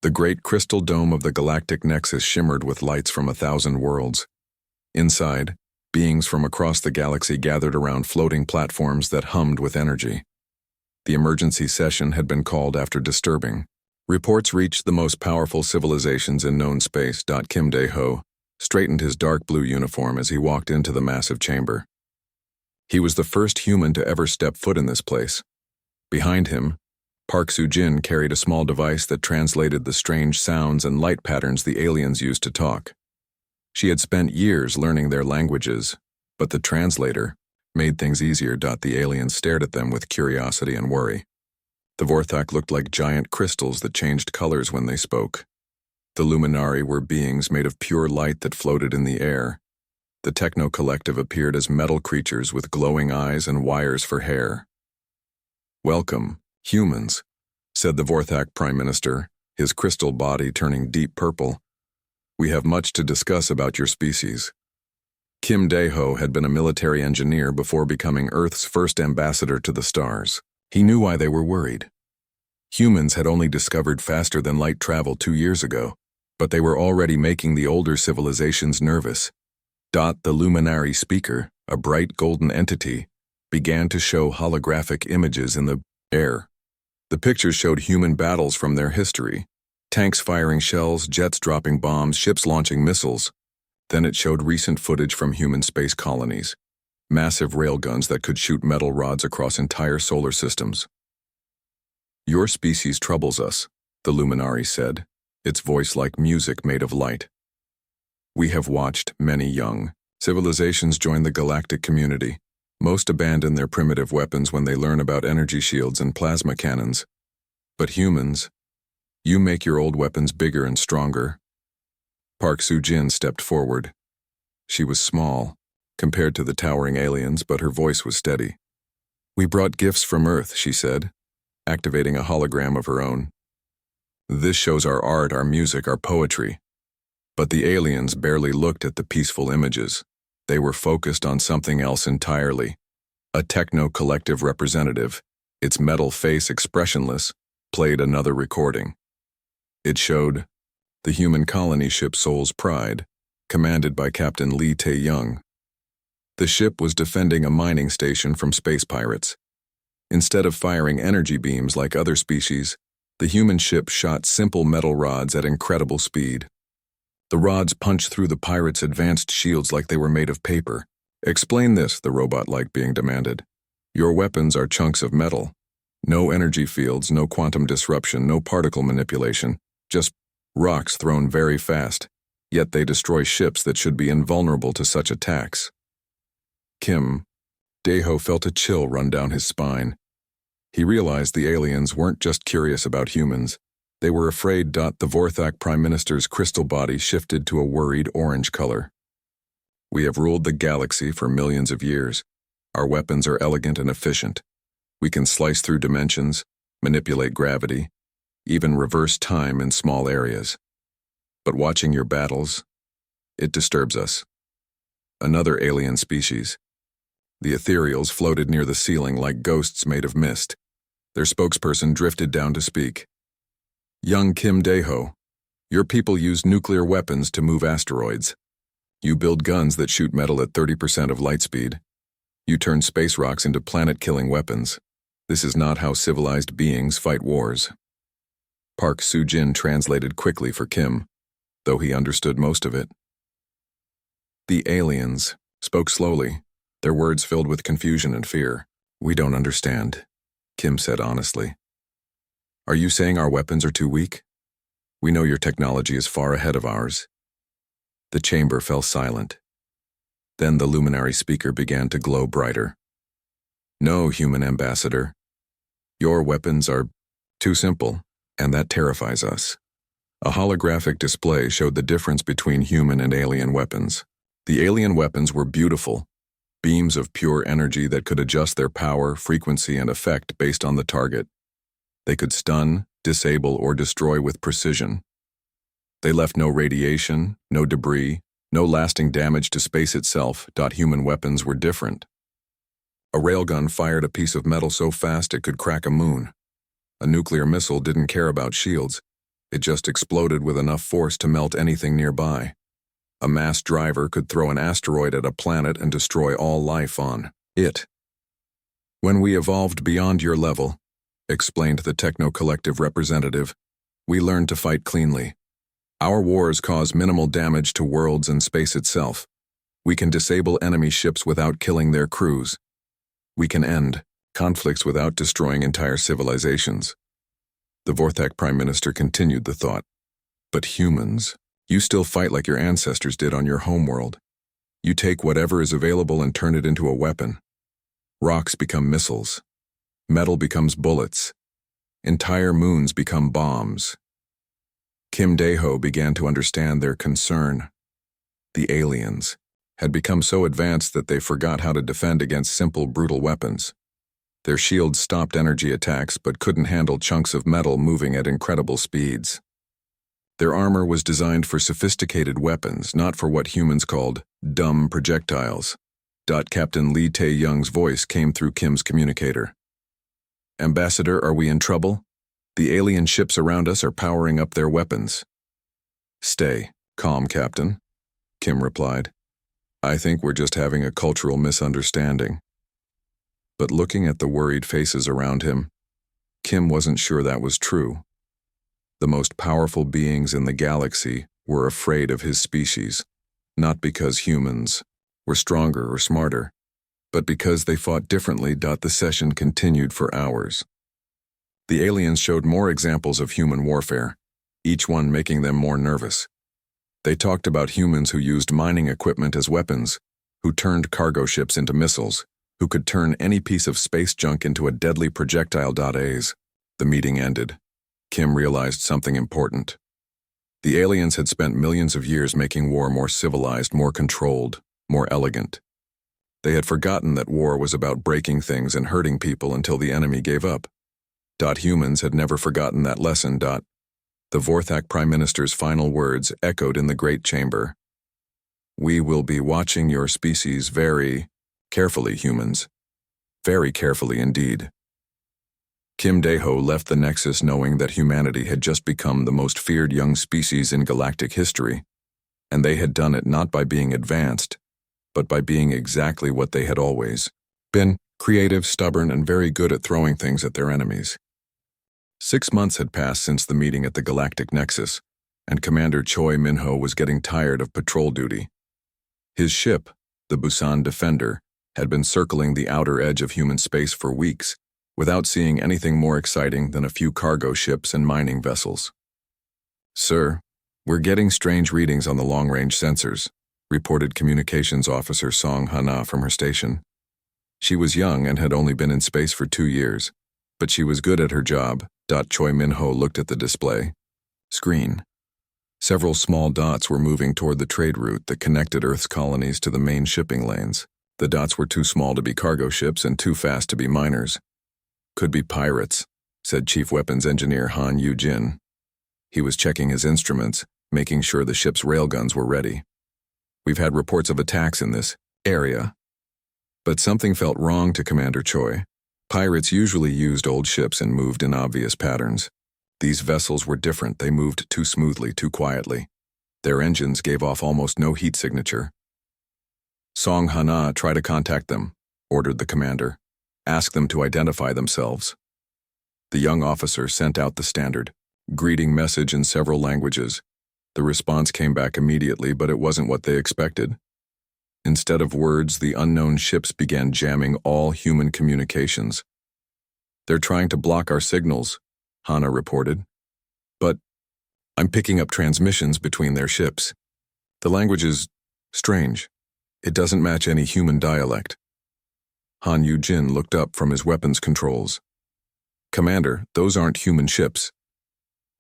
The great crystal dome of the galactic nexus shimmered with lights from 1,000 worlds. Inside, beings from across the galaxy gathered around floating platforms that hummed with energy. The emergency session had been called after disturbing. Reports reached the most powerful civilizations in known space. Kim Dae-ho straightened his dark blue uniform as he walked into the massive chamber. He was the first human to ever step foot in this place. Behind him, Park Soo-jin carried a small device that translated the strange sounds and light patterns the aliens used to talk. She had spent years learning their languages, but the translator made things easier. The aliens stared at them with curiosity and worry. The Vorthak looked like giant crystals that changed colors when they spoke. The Luminari were beings made of pure light that floated in the air. The Techno-Collective appeared as metal creatures with glowing eyes and wires for hair. "Welcome, humans," said the Vorthak Prime Minister, his crystal body turning deep purple. "We have much to discuss about your species." Kim Dae-ho had been a military engineer before becoming Earth's first ambassador to the stars. He knew why they were worried. Humans had only discovered faster-than-light travel 2 years ago, but they were already making the older civilizations nervous. The Luminari speaker, a bright golden entity, began to show holographic images in the air. The pictures showed human battles from their history: tanks firing shells, jets dropping bombs, ships launching missiles. Then it showed recent footage from human space colonies, massive railguns that could shoot metal rods across entire solar systems. "Your species troubles us," the Luminari said, its voice like music made of light. "We have watched many young civilizations join the galactic community. Most abandon their primitive weapons when they learn about energy shields and plasma cannons. But humans, you make your old weapons bigger and stronger." Park Soo-jin stepped forward. She was small, compared to the towering aliens, but her voice was steady. "We brought gifts from Earth," she said, activating a hologram of her own. "This shows our art, our music, our poetry." But the aliens barely looked at the peaceful images. They were focused on something else entirely. A Techno-Collective representative, its metal face expressionless, played another recording. It showed the human colony ship Soul's Pride, commanded by Captain Lee Tae-young. The ship was defending a mining station from space pirates. Instead of firing energy beams like other species, the human ship shot simple metal rods at incredible speed. The rods punched through the pirates' advanced shields like they were made of paper. "Explain this," the robot-like being demanded. "Your weapons are chunks of metal. No energy fields, no quantum disruption, no particle manipulation, just rocks thrown very fast, yet they destroy ships that should be invulnerable to such attacks." Kim Dae-ho felt a chill run down his spine. He realized the aliens weren't just curious about humans. They were afraid. The Vorthak Prime Minister's crystal body shifted to a worried orange color. "We have ruled the galaxy for millions of years. Our weapons are elegant and efficient. We can slice through dimensions, manipulate gravity, even reverse time in small areas. But watching your battles, it disturbs us." Another alien species. The ethereals floated near the ceiling like ghosts made of mist. Their spokesperson drifted down to speak. "Young Kim Dae-ho, your people use nuclear weapons to move asteroids. You build guns that shoot metal at 30% of light speed. You turn space rocks into planet-killing weapons. This is not how civilized beings fight wars." Park Soo-jin translated quickly for Kim, though he understood most of it. The aliens spoke slowly, their words filled with confusion and fear. "We don't understand," Kim said honestly. "Are you saying our weapons are too weak? We know your technology is far ahead of ours." The chamber fell silent. Then the Luminari speaker began to glow brighter. "No, human ambassador. Your weapons are too simple, and that terrifies us." A holographic display showed the difference between human and alien weapons. The alien weapons were beautiful, beams of pure energy that could adjust their power, frequency, and effect based on the target. They could stun, disable, or destroy with precision. They left no radiation, no debris, no lasting damage to space itself. Human weapons were different. A railgun fired a piece of metal so fast it could crack a moon. A nuclear missile didn't care about shields. It just exploded with enough force to melt anything nearby. A mass driver could throw an asteroid at a planet and destroy all life on it. When we evolved beyond your level, explained the Techno-Collective representative, we learned to fight cleanly. Our wars cause minimal damage to worlds and space itself. We can disable enemy ships without killing their crews. We can end conflicts without destroying entire civilizations. The Vorthak Prime Minister continued the thought. But humans, you still fight like your ancestors did on your homeworld. You take whatever is available and turn it into a weapon. Rocks become missiles. Metal becomes bullets. Entire moons become bombs. Kim Dae-ho began to understand their concern. The aliens had become so advanced that they forgot how to defend against simple, brutal weapons. Their shields stopped energy attacks but couldn't handle chunks of metal moving at incredible speeds. Their armor was designed for sophisticated weapons, not for what humans called dumb projectiles. Captain Lee Tae-young's voice came through Kim's communicator. Ambassador, are we in trouble? The alien ships around us are powering up their weapons. Stay calm, Captain, Kim replied. I think we're just having a cultural misunderstanding. But looking at the worried faces around him, Kim wasn't sure that was true. The most powerful beings in the galaxy were afraid of his species, not because humans were stronger or smarter, but because they fought differently. The session continued for hours. The aliens showed more examples of human warfare, each one making them more nervous. They talked about humans who used mining equipment as weapons, who turned cargo ships into missiles, who could turn any piece of space junk into a deadly projectile. As the meeting ended, Kim realized something important. The aliens had spent millions of years making war more civilized, more controlled, more elegant. They had forgotten that war was about breaking things and hurting people until the enemy gave up. Humans had never forgotten that lesson. The Vorthak Prime Minister's final words echoed in the Great Chamber. We will be watching your species very carefully, humans. Very carefully indeed. Kim Dae-ho left the Nexus knowing that humanity had just become the most feared young species in galactic history, and they had done it not by being advanced, but by being exactly what they had always been: creative, stubborn, and very good at throwing things at their enemies. 6 months had passed since the meeting at the Galactic Nexus, and Commander Choi Min-ho was getting tired of patrol duty. His ship, the Busan Defender, had been circling the outer edge of human space for weeks, without seeing anything more exciting than a few cargo ships and mining vessels. Sir, we're getting strange readings on the long-range sensors, reported Communications Officer Song Ha-na from her station. She was young and had only been in space for 2 years, but she was good at her job. Choi Min-ho looked at the display screen. Several small dots were moving toward the trade route that connected Earth's colonies to the main shipping lanes. The dots were too small to be cargo ships and too fast to be miners. Could be pirates, said Chief Weapons Engineer Han Yu-jin. He was checking his instruments, making sure the ship's railguns were ready. We've had reports of attacks in this area. But something felt wrong to Commander Choi. Pirates usually used old ships and moved in obvious patterns. These vessels were different. They moved too smoothly, too quietly. Their engines gave off almost no heat signature. Song Ha-na, try to contact them, ordered the commander. Ask them to identify themselves. The young officer sent out the standard greeting message in several languages. The response came back immediately, but it wasn't what they expected. Instead of words, the unknown ships began jamming all human communications. They're trying to block our signals, Hana reported. But I'm picking up transmissions between their ships. The language is strange. It doesn't match any human dialect. Han Yu-jin looked up from his weapons controls. Commander, those aren't human ships.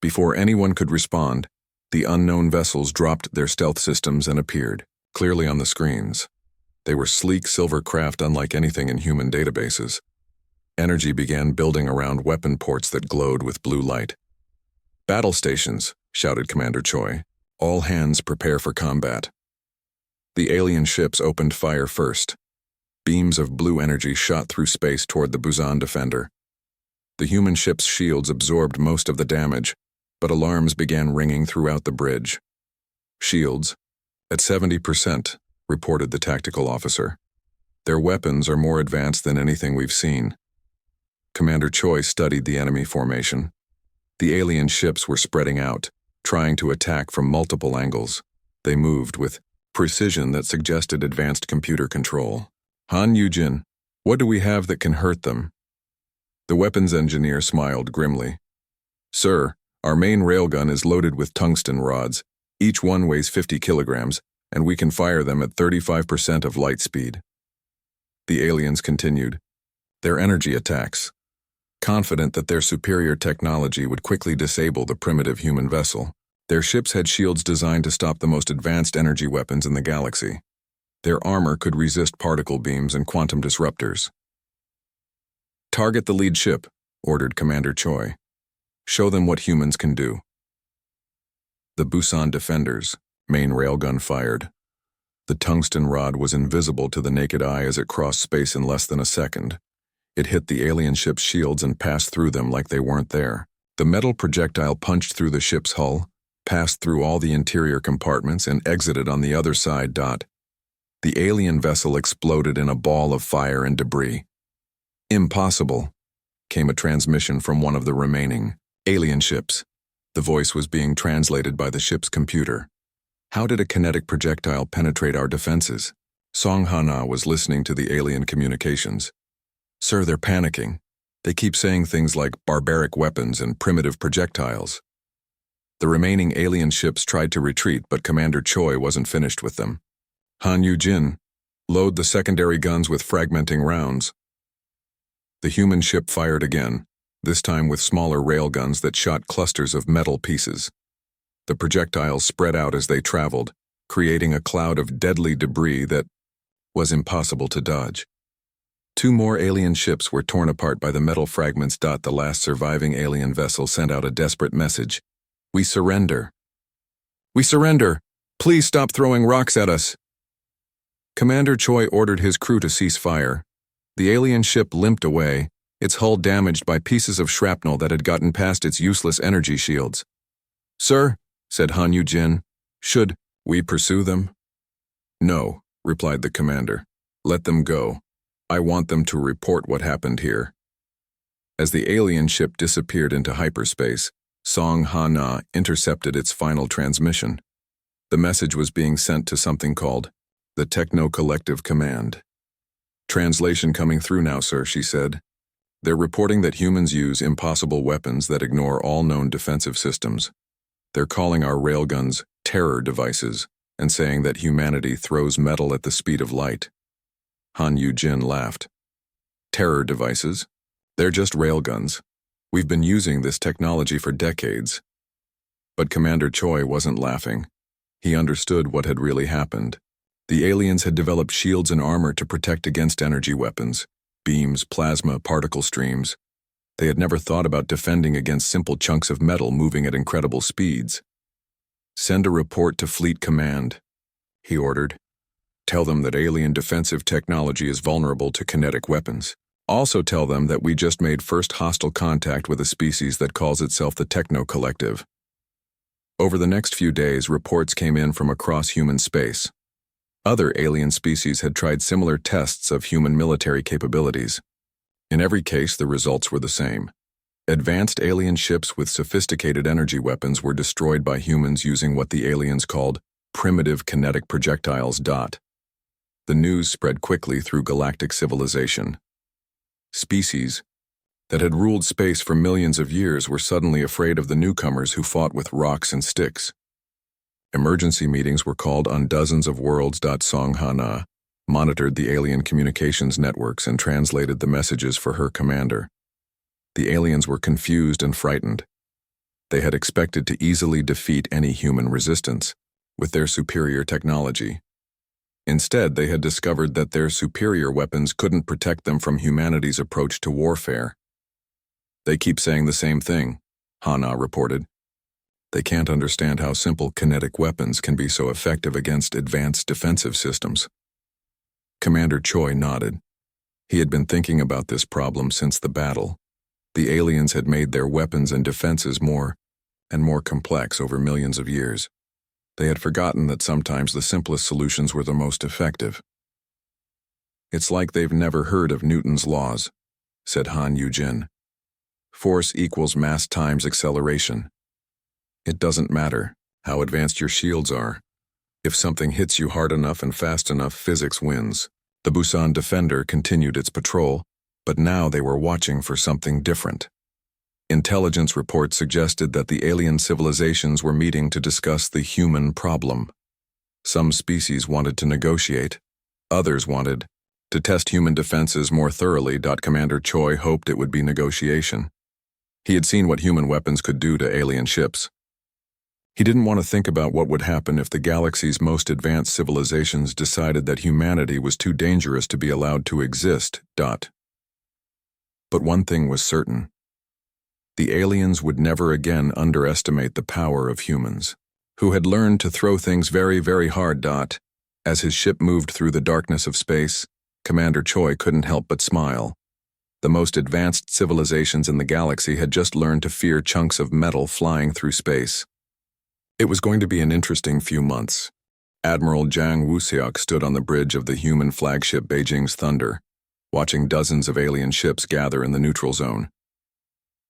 Before anyone could respond, the unknown vessels dropped their stealth systems and appeared, clearly on the screens. They were sleek silver craft unlike anything in human databases. Energy began building around weapon ports that glowed with blue light. Battle stations, shouted Commander Choi. All hands prepare for combat. The alien ships opened fire first. Beams of blue energy shot through space toward the Busan Defender. The human ship's shields absorbed most of the damage, but alarms began ringing throughout the bridge. "Shields, at 70%, reported the tactical officer. "Their weapons are more advanced than anything we've seen." Commander Choi studied the enemy formation. The alien ships were spreading out, trying to attack from multiple angles. They moved with precision that suggested advanced computer control. "Han Yujin, what do we have that can hurt them?" The weapons engineer smiled grimly. "Sir, our main railgun is loaded with tungsten rods. Each one weighs 50 kilograms, and we can fire them at 35% of light speed." The aliens continued their energy attacks, confident that their superior technology would quickly disable the primitive human vessel. Their ships had shields designed to stop the most advanced energy weapons in the galaxy. Their armor could resist particle beams and quantum disruptors. "Target the lead ship," ordered Commander Choi. "Show them what humans can do." The Busan Defenders, main railgun fired. The tungsten rod was invisible to the naked eye as it crossed space in less than a second. It hit the alien ship's shields and passed through them like they weren't there. The metal projectile punched through the ship's hull, passed through all the interior compartments, and exited on the other side. The alien vessel exploded in a ball of fire and debris. "Impossible," came a transmission from one of the remaining alien ships. The voice was being translated by the ship's computer. "How did a kinetic projectile penetrate our defenses?" Song Hana was listening to the alien communications. "Sir, they're panicking. They keep saying things like barbaric weapons and primitive projectiles." The remaining alien ships tried to retreat, but Commander Choi wasn't finished with them. "Han Yu-jin, load the secondary guns with fragmenting rounds." The human ship fired again, this time with smaller railguns that shot clusters of metal pieces. The projectiles spread out as they traveled, creating a cloud of deadly debris that was impossible to dodge. 2 more alien ships were torn apart by the metal fragments. The last surviving alien vessel sent out a desperate message. "We surrender. We surrender! Please stop throwing rocks at us!" Commander Choi ordered his crew to cease fire. The alien ship limped away, its hull damaged by pieces of shrapnel that had gotten past its useless energy shields. "Sir," said Han Yu-jin, "should we pursue them?" "No," replied the commander. "Let them go. I want them to report what happened here." As the alien ship disappeared into hyperspace, Song Ha-na intercepted its final transmission. The message was being sent to something called the Techno-Collective Command. "Translation coming through now, sir," she said. "They're reporting that humans use impossible weapons that ignore all known defensive systems. They're calling our railguns terror devices and saying that humanity throws metal at the speed of light." Han Yu-jin laughed. "Terror devices? They're just railguns. We've been using this technology for decades." But Commander Choi wasn't laughing. He understood what had really happened. The aliens had developed shields and armor to protect against energy weapons, beams, plasma, particle streams. They had never thought about defending against simple chunks of metal moving at incredible speeds. "Send a report to Fleet Command," he ordered. "Tell them that alien defensive technology is vulnerable to kinetic weapons. Also tell them that we just made first hostile contact with a species that calls itself the Techno-Collective." Over the next few days, reports came in from across human space. Other alien species had tried similar tests of human military capabilities. In every case, the results were the same. Advanced alien ships with sophisticated energy weapons were destroyed by humans using what the aliens called primitive kinetic projectiles. The news spread quickly through galactic civilization. Species that had ruled space for millions of years were suddenly afraid of the newcomers who fought with rocks and sticks. Emergency meetings were called on dozens of worlds. Song Ha-na monitored the alien communications networks and translated the messages for her commander. The aliens were confused and frightened. They had expected to easily defeat any human resistance with their superior technology. Instead, they had discovered that their superior weapons couldn't protect them from humanity's approach to warfare. "They keep saying the same thing," Hana reported. "They can't understand how simple kinetic weapons can be so effective against advanced defensive systems." Commander Choi nodded. He had been thinking about this problem since the battle. The aliens had made their weapons and defenses more and more complex over millions of years. They had forgotten that sometimes the simplest solutions were the most effective. "It's like they've never heard of Newton's laws," said Han Yujin. "Force equals mass times acceleration. It doesn't matter how advanced your shields are. If something hits you hard enough and fast enough, physics wins." The Busan Defender continued its patrol, but now they were watching for something different. Intelligence reports suggested that the alien civilizations were meeting to discuss the human problem. Some species wanted to negotiate, others wanted to test human defenses more thoroughly. Commander Choi hoped it would be negotiation. He had seen what human weapons could do to alien ships. He didn't want to think about what would happen if the galaxy's most advanced civilizations decided that humanity was too dangerous to be allowed to exist. But one thing was certain. The aliens would never again underestimate the power of humans, who had learned to throw things very, very hard. As his ship moved through the darkness of space, Commander Choi couldn't help but smile. The most advanced civilizations in the galaxy had just learned to fear chunks of metal flying through space. It was going to be an interesting few months. Admiral Jang Woo-seok stood on the bridge of the human flagship Beijing's Thunder, watching dozens of alien ships gather in the neutral zone.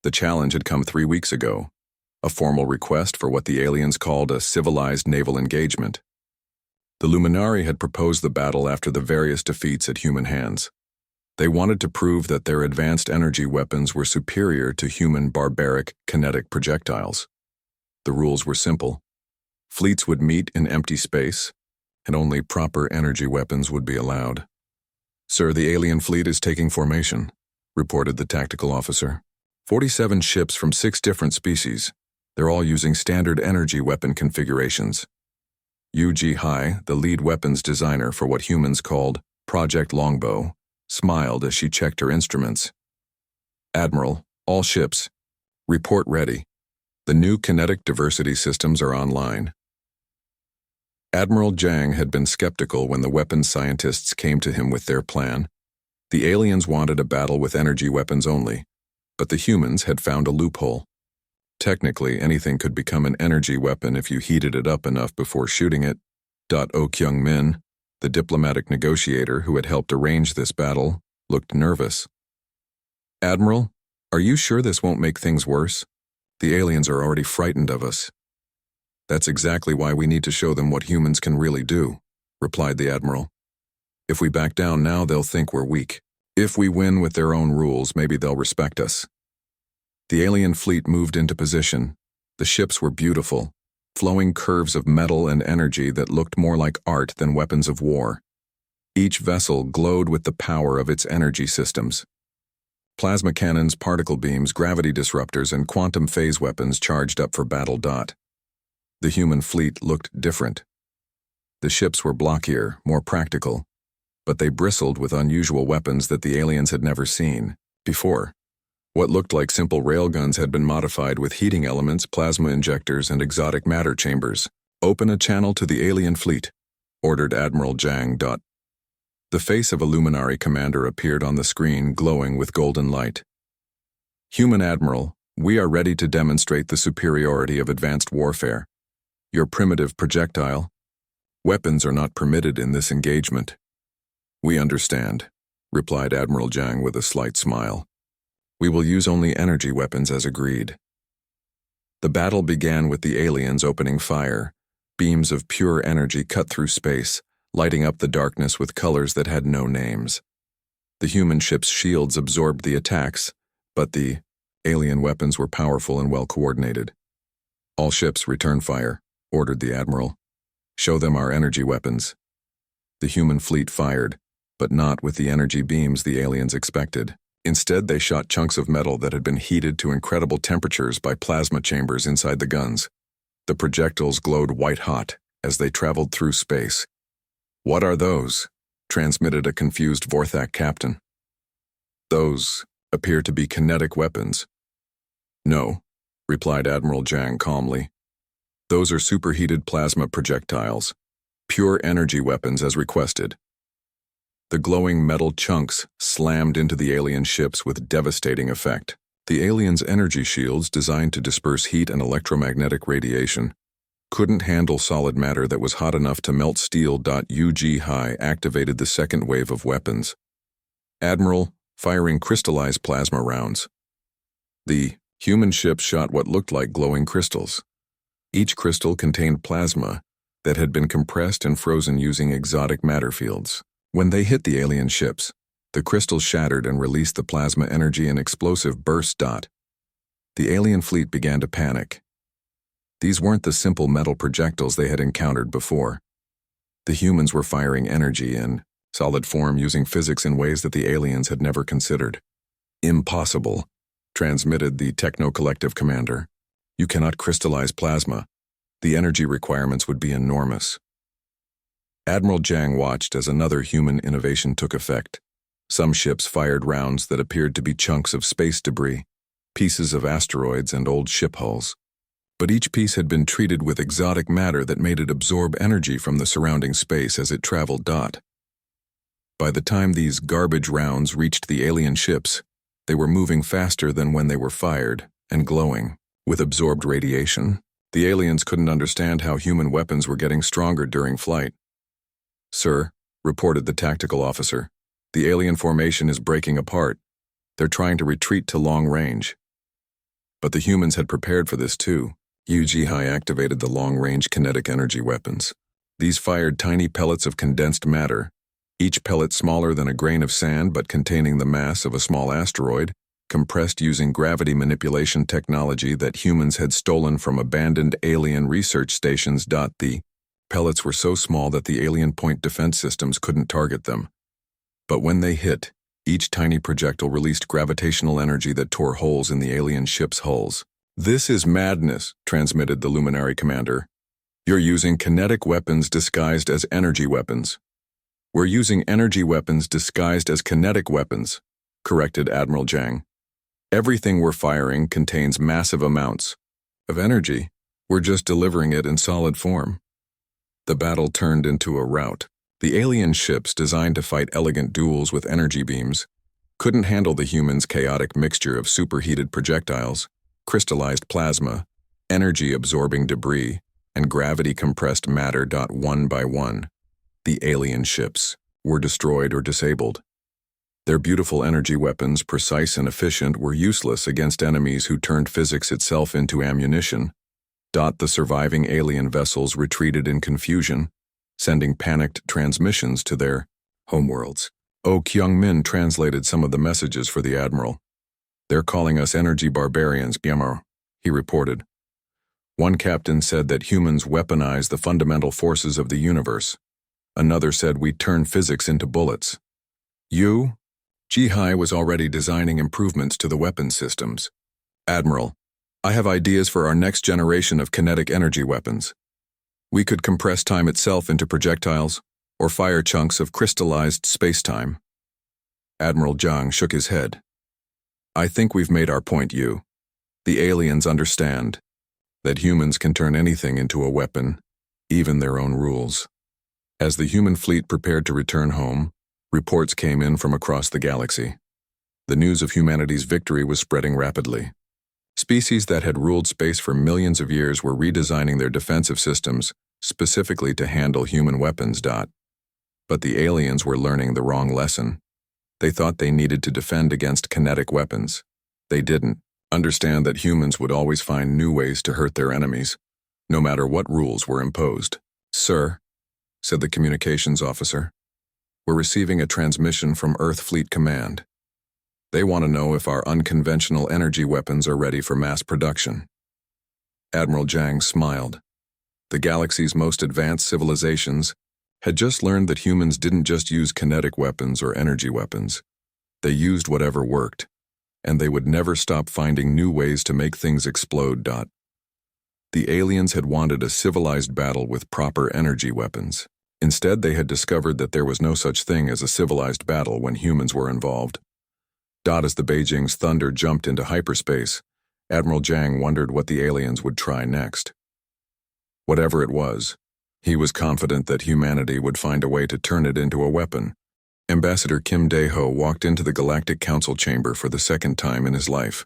The challenge had come 3 weeks ago, a formal request for what the aliens called a civilized naval engagement. The Luminari had proposed the battle after the various defeats at human hands. They wanted to prove that their advanced energy weapons were superior to human barbaric kinetic projectiles. The rules were simple. Fleets would meet in empty space, and only proper energy weapons would be allowed. "Sir, the alien fleet is taking formation," reported the tactical officer. 47 ships from 6 different species. They're all using standard energy weapon configurations. Yu Ji-hai, the lead weapons designer for what humans called Project Longbow, smiled as she checked her instruments. "Admiral, all ships, report ready. The new kinetic diversity systems are online." Admiral Jang had been skeptical when the weapons scientists came to him with their plan. The aliens wanted a battle with energy weapons only, but the humans had found a loophole. Technically, anything could become an energy weapon if you heated it up enough before shooting it. Oh Kyung-min, the diplomatic negotiator who had helped arrange this battle, looked nervous. "Admiral, are you sure this won't make things worse? The aliens are already frightened of us." "That's exactly why we need to show them what humans can really do," replied the Admiral. "If we back down now, they'll think we're weak. If we win with their own rules, maybe they'll respect us." The alien fleet moved into position. The ships were beautiful, flowing curves of metal and energy that looked more like art than weapons of war. Each vessel glowed with the power of its energy systems. Plasma cannons, particle beams, gravity disruptors, and quantum phase weapons charged up for battle. The human fleet looked different. The ships were blockier, more practical, but they bristled with unusual weapons that the aliens had never seen before. What looked like simple railguns had been modified with heating elements, plasma injectors, and exotic matter chambers. "Open a channel to the alien fleet," ordered Admiral Jang. The face of a luminary commander appeared on the screen, glowing with golden light. "Human Admiral, we are ready to demonstrate the superiority of advanced warfare. Your primitive projectile weapons are not permitted in this engagement." "We understand," replied Admiral Jang with a slight smile. "We will use only energy weapons as agreed." The battle began with the aliens opening fire. Beams of pure energy cut through space, lighting up the darkness with colors that had no names. The human ship's shields absorbed the attacks, but the alien weapons were powerful and well coordinated. "All ships return fire," ordered the Admiral. "Show them our energy weapons." The human fleet fired, but not with the energy beams the aliens expected. Instead, they shot chunks of metal that had been heated to incredible temperatures by plasma chambers inside the guns. The projectiles glowed white-hot as they traveled through space. "What are those?" transmitted a confused Vorthak captain. "Those appear to be kinetic weapons." "No," replied Admiral Jang calmly. "Those are superheated plasma projectiles, pure energy weapons as requested." The glowing metal chunks slammed into the alien ships with devastating effect. The aliens' energy shields, designed to disperse heat and electromagnetic radiation, couldn't handle solid matter that was hot enough to melt steel. HFY activated the second wave of weapons. Admiral, firing crystallized plasma rounds. The human ship shot what looked like glowing crystals. Each crystal contained plasma that had been compressed and frozen using exotic matter fields. When they hit the alien ships, the crystals shattered and released the plasma energy in explosive bursts. The alien fleet began to panic. These weren't the simple metal projectiles they had encountered before. The humans were firing energy in solid form using physics in ways that the aliens had never considered. Impossible, transmitted the Techno-Collective commander. You cannot crystallize plasma. The energy requirements would be enormous. Admiral Zhang watched as another human innovation took effect. Some ships fired rounds that appeared to be chunks of space debris, pieces of asteroids and old ship hulls. But each piece had been treated with exotic matter that made it absorb energy from the surrounding space as it traveled. By the time these garbage rounds reached the alien ships, they were moving faster than when they were fired and glowing with absorbed radiation. The aliens couldn't understand how human weapons were getting stronger during flight. "Sir," reported the tactical officer, "the alien formation is breaking apart. They're trying to retreat to long range." But the humans had prepared for this too. HFY activated the long-range kinetic energy weapons. These fired tiny pellets of condensed matter, each pellet smaller than a grain of sand but containing the mass of a small asteroid, compressed using gravity manipulation technology that humans had stolen from abandoned alien research stations. The pellets were so small that the alien point defense systems couldn't target them. But when they hit, each tiny projectile released gravitational energy that tore holes in the alien ship's hulls. "This is madness," transmitted the Luminary commander. "You're using kinetic weapons disguised as energy weapons." "We're using energy weapons disguised as kinetic weapons," corrected Admiral Zhang. "Everything we're firing contains massive amounts of energy. We're just delivering it in solid form." The battle turned into a rout. The alien ships, designed to fight elegant duels with energy beams, couldn't handle the humans' chaotic mixture of superheated projectiles, crystallized plasma, energy-absorbing debris, and gravity-compressed matter. One by one, the alien ships were destroyed or disabled. Their beautiful energy weapons, precise and efficient, were useless against enemies who turned physics itself into ammunition. The surviving alien vessels retreated in confusion, sending panicked transmissions to their homeworlds. Kyung-min translated some of the messages for the admiral. "They're calling us energy barbarians, he reported. One captain said that humans weaponize the fundamental forces of the universe. Another said we turn physics into bullets. HFY was already designing improvements to the weapon systems. "Admiral, I have ideas for our next generation of kinetic energy weapons. We could compress time itself into projectiles, or fire chunks of crystallized space-time." Admiral Zhang shook his head. "I think we've made our point, The aliens understand that humans can turn anything into a weapon, even their own rules." As the human fleet prepared to return home, reports came in from across the galaxy. The news of humanity's victory was spreading rapidly. Species that had ruled space for millions of years were redesigning their defensive systems specifically to handle human weapons. But the aliens were learning the wrong lesson. They thought they needed to defend against kinetic weapons. They didn't understand that humans would always find new ways to hurt their enemies, no matter what rules were imposed. "Sir," said the communications officer, "we're receiving a transmission from Earth Fleet Command. They want to know if our unconventional energy weapons are ready for mass production." Admiral Zhang smiled. The galaxy's most advanced civilizations had just learned that humans didn't just use kinetic weapons or energy weapons. They used whatever worked, and they would never stop finding new ways to make things explode. The aliens had wanted a civilized battle with proper energy weapons. Instead, they had discovered that there was no such thing as a civilized battle when humans were involved. As the Beijing's Thunder jumped into hyperspace, Admiral Zhang wondered what the aliens would try next. Whatever it was, he was confident that humanity would find a way to turn it into a weapon. Ambassador Kim Dae-ho walked into the Galactic Council chamber for the second time in his life.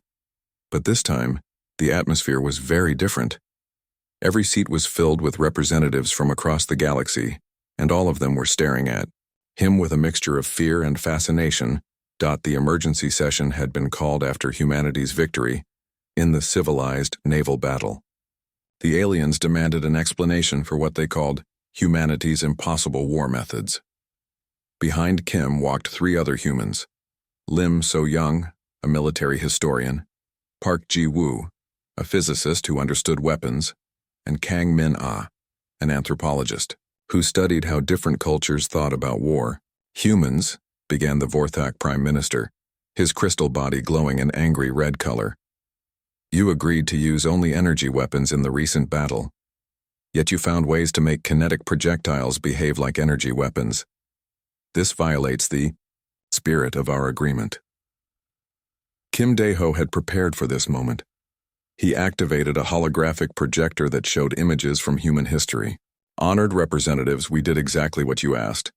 But this time, the atmosphere was very different. Every seat was filled with representatives from across the galaxy, and all of them were staring at him with a mixture of fear and fascination. The emergency session had been called after humanity's victory in the civilized naval battle. The aliens demanded an explanation for what they called humanity's impossible war methods. Behind Kim walked three other humans: Lim So-young, a military historian; Park Ji-woo, a physicist who understood weapons; and Kang Min-ah, an anthropologist, who studied how different cultures thought about war. "Humans," began the Vorthak Prime Minister, his crystal body glowing an angry red color. "You agreed to use only energy weapons in the recent battle. Yet you found ways to make kinetic projectiles behave like energy weapons. This violates the spirit of our agreement." Kim Dae-ho had prepared for this moment. He activated a holographic projector that showed images from human history. "Honored representatives, we did exactly what you asked.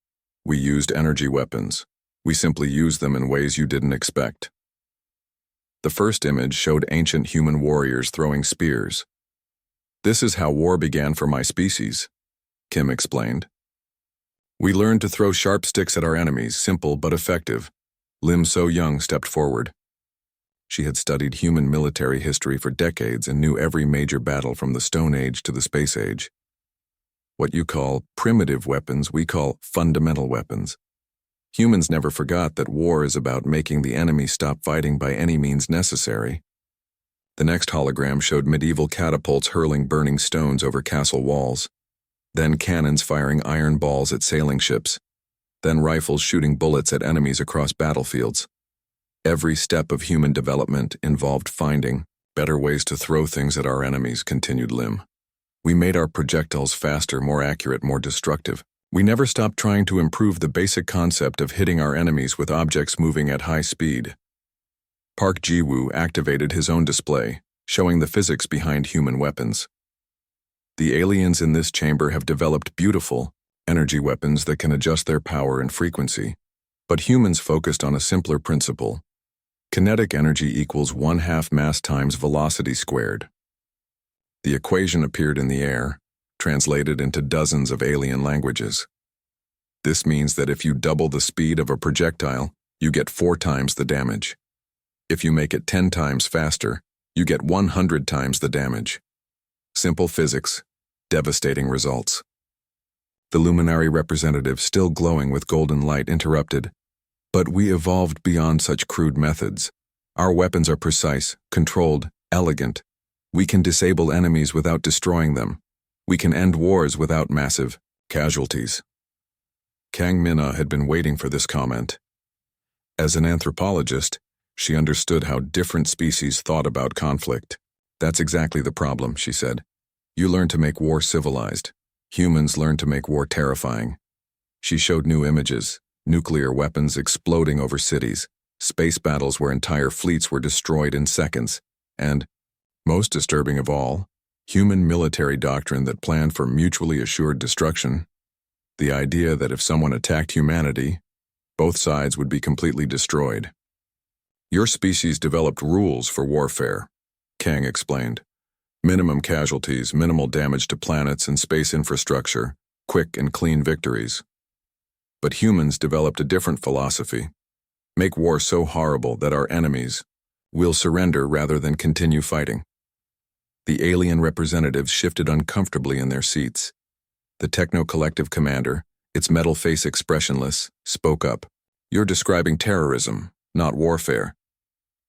We used energy weapons. We simply used them in ways you didn't expect." The first image showed ancient human warriors throwing spears. "This is how war began for my species," Kim explained. "We learned to throw sharp sticks at our enemies, simple but effective." Lim So-young stepped forward. She had studied human military history for decades and knew every major battle from the Stone Age to the Space Age. "What you call primitive weapons, we call fundamental weapons. Humans never forgot that war is about making the enemy stop fighting by any means necessary." The next hologram showed medieval catapults hurling burning stones over castle walls, then cannons firing iron balls at sailing ships, then rifles shooting bullets at enemies across battlefields. Every step of human development involved finding better ways to throw things at our enemies, continued Lim. "We made our projectiles faster, more accurate, more destructive. We never stopped trying to improve the basic concept of hitting our enemies with objects moving at high speed." Park Ji-woo activated his own display, showing the physics behind human weapons. "The aliens in this chamber have developed beautiful energy weapons that can adjust their power and frequency, but humans focused on a simpler principle. Kinetic energy equals 1/2 mass times velocity squared." The equation appeared in the air, translated into dozens of alien languages. "This means that if you double the speed of a projectile, you get 4 times the damage. If you make it 10 times faster, you get 100 times the damage. Simple physics, devastating results." The luminary representative, still glowing with golden light, interrupted. "But we evolved beyond such crude methods. Our weapons are precise, controlled, elegant. We can disable enemies without destroying them. We can end wars without massive casualties." Kang Min-ah had been waiting for this comment. As an anthropologist, she understood how different species thought about conflict. "That's exactly the problem," she said. "You learn to make war civilized. Humans learn to make war terrifying." She showed new images: nuclear weapons exploding over cities, space battles where entire fleets were destroyed in seconds, and, most disturbing of all, human military doctrine that planned for mutually assured destruction. The idea that if someone attacked humanity, both sides would be completely destroyed. "Your species developed rules for warfare," Kang explained. "Minimum casualties, minimal damage to planets and space infrastructure, quick and clean victories. But humans developed a different philosophy. Make war so horrible that our enemies will surrender rather than continue fighting." The alien representatives shifted uncomfortably in their seats. The Techno-Collective commander, its metal face expressionless, spoke up. "You're describing terrorism, not warfare."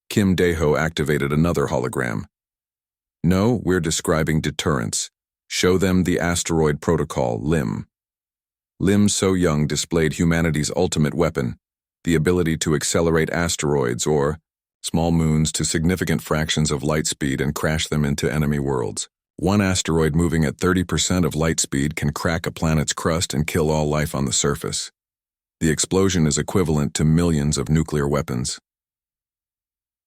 Kim Dae-ho activated another hologram. "No, we're describing deterrence. Show them the asteroid protocol, Lim." Lim So-young displayed humanity's ultimate weapon, the ability to accelerate asteroids or small moons to significant fractions of light speed and crash them into enemy worlds. One asteroid moving at 30% of light speed can crack a planet's crust and kill all life on the surface. The explosion is equivalent to millions of nuclear weapons.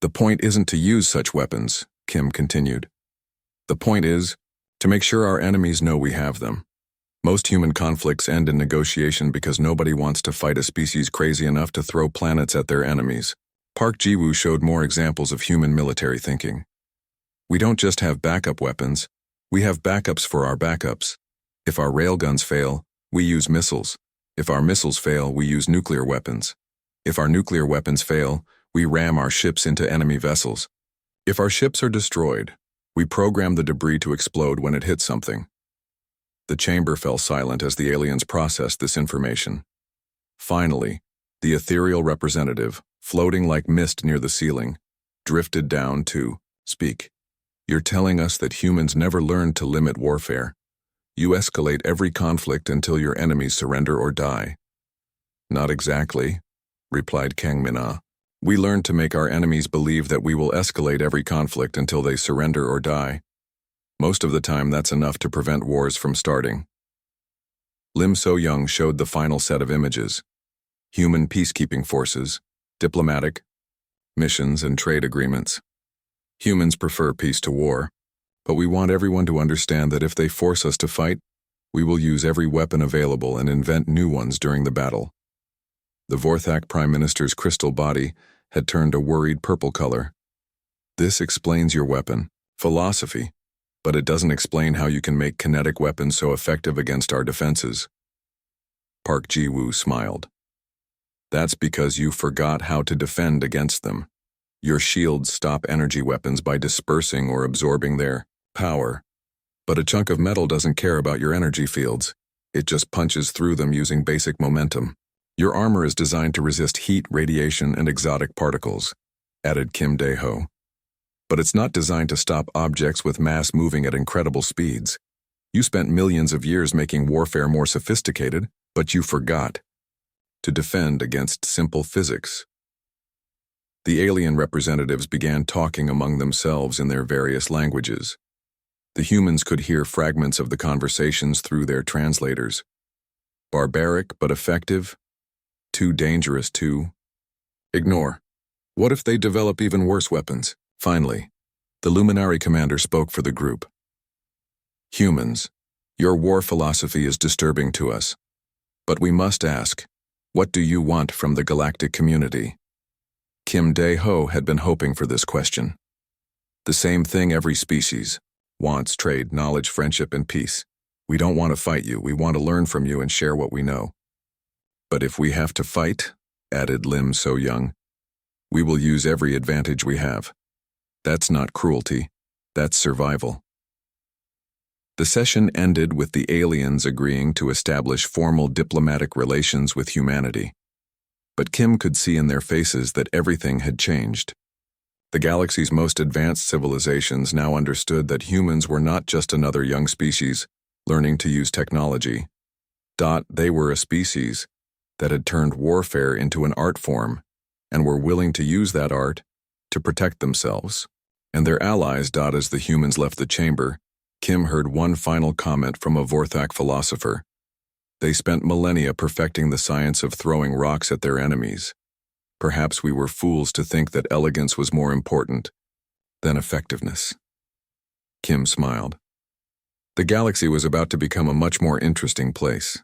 "The point isn't to use such weapons," Kim continued. "The point is to make sure our enemies know we have them. Most human conflicts end in negotiation because nobody wants to fight a species crazy enough to throw planets at their enemies. Park Ji-woo showed more examples of human military thinking. We don't just have backup weapons, we have backups for our backups. If our railguns fail, we use missiles. If our missiles fail, we use nuclear weapons. If our nuclear weapons fail, we ram our ships into enemy vessels. If our ships are destroyed, we program the debris to explode when it hits something. The chamber fell silent as the aliens processed this information. Finally, the ethereal representative, floating like mist near the ceiling, drifted down to speak. You're telling us that humans never learned to limit warfare. You escalate every conflict until your enemies surrender or die. Not exactly, replied Kang Min-ah. We learned to make our enemies believe that we will escalate every conflict until they surrender or die. Most of the time, that's enough to prevent wars from starting. Lim So-young showed the final set of images. Human peacekeeping forces, diplomatic, missions, and trade agreements. Humans prefer peace to war, but we want everyone to understand that if they force us to fight, we will use every weapon available and invent new ones during the battle. The Vorthak Prime Minister's crystal body had turned a worried purple color. This explains your weapon, philosophy, but it doesn't explain how you can make kinetic weapons so effective against our defenses. Park Ji-woo smiled. That's because you forgot how to defend against them. Your shields stop energy weapons by dispersing or absorbing their power. But a chunk of metal doesn't care about your energy fields. It just punches through them using basic momentum. Your armor is designed to resist heat, radiation, and exotic particles, added Kim Dae-ho. But it's not designed to stop objects with mass moving at incredible speeds. You spent millions of years making warfare more sophisticated, but you forgot to defend against simple physics. The alien representatives began talking among themselves in their various languages. The humans could hear fragments of the conversations through their translators. Barbaric but effective. Too dangerous to ignore. What if they develop even worse weapons? Finally, the Luminary commander spoke for the group. Humans, your war philosophy is disturbing to us. But we must ask, what do you want from the galactic community? Kim Dae-ho had been hoping for this question. The same thing every species wants: trade, knowledge, friendship, and peace. We don't want to fight you, we want to learn from you and share what we know. But if we have to fight, added Lim So-young, we will use every advantage we have. That's not cruelty, that's survival. The session ended with the aliens agreeing to establish formal diplomatic relations with humanity. But Kim could see in their faces that everything had changed. The galaxy's most advanced civilizations now understood that humans were not just another young species learning to use technology. They were a species that had turned warfare into an art form and were willing to use that art to protect themselves and their allies. As the humans left the chamber, Kim heard one final comment from a Vorthak philosopher. They spent millennia perfecting the science of throwing rocks at their enemies. Perhaps we were fools to think that elegance was more important than effectiveness. Kim smiled. The galaxy was about to become a much more interesting place.